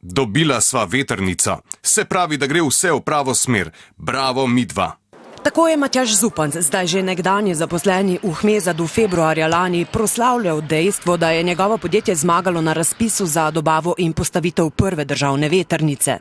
Dobila sva vetrnica. Se pravi, da gre vse v pravo smer. Bravo, midva. Tako je Matjaž Zupanc, zdaj že nekdanji zaposleni v Hmezadu, februarja lani proslavljal dejstvo, da je njegovo podjetje zmagalo na razpisu za dobavo in postavitev prve državne vetrnice.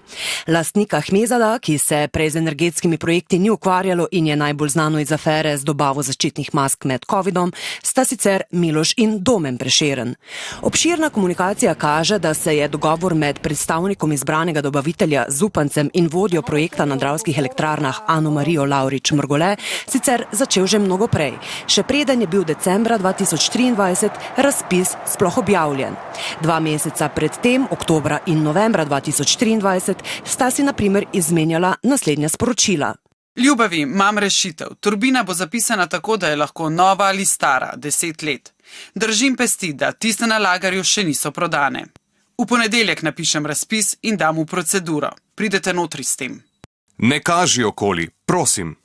Lastnika Hmezada, ki se prej z energetskimi projekti ni ukvarjalo in je najbolj znano iz afere z dobavo zaščitnih mask med covidom, sta sicer Miloš in Domen Prešeren. Obširna komunikacija kaže, da se je dogovor med predstavnikom izbranega dobavitelja Zupancem in vodjo projekta na Dravskih elektrarnah Ano Marijo Lavrič Mrgole sicer začel že mnogo prej. Še preden je bil decembra 2023 razpis sploh objavljen. 2 meseca pred tem, oktobra in novembra 2023, sta si na primer izmenjala naslednja sporočila. Ljubavi, imam rešitev. Turbina bo zapisana tako, da je lahko nova ali stara, 10 let. Držim pesti, da tiste na lagarju še niso prodane. V ponedeljek napišem razpis in dam v proceduro. Pridete notri s tem. Ne kaži okoli, prosim.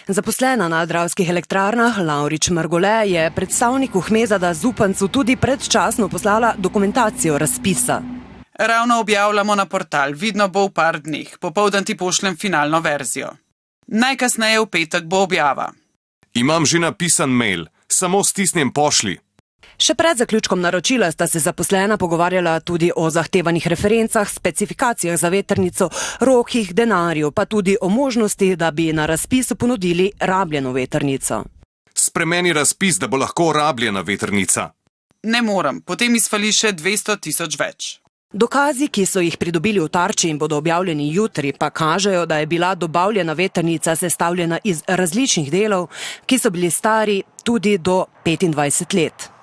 Zaposlena na Dravskih elektrarnah Lavrič Mrgole je predstavniku Hmezada Zupancu tudi predčasno poslala dokumentacijo razpisa. Ravno objavljamo na portal, vidno bo v par dneh. Popoldan ti pošljem finalno verzijo. Najkasneje v petek bo objava. Imam že napisan mail, samo stisnem pošlji. Še pred zaključkom naročila sta se zaposlena pogovarjala tudi o zahtevanih referencah, specifikacijah za vetrnico, rokih, denarju, pa tudi o možnosti, da bi na razpisu ponudili rabljeno vetrnico. Spremeni razpis, da bo lahko rabljena vetrnica. Ne morem, potem izfali še 200 000 več. Dokazi, ki so jih pridobili v Tarči in bodo objavljeni jutri, pa kažejo, da je bila dobavljena vetrnica sestavljena iz različnih delov, ki so bili stari tudi do 25 let.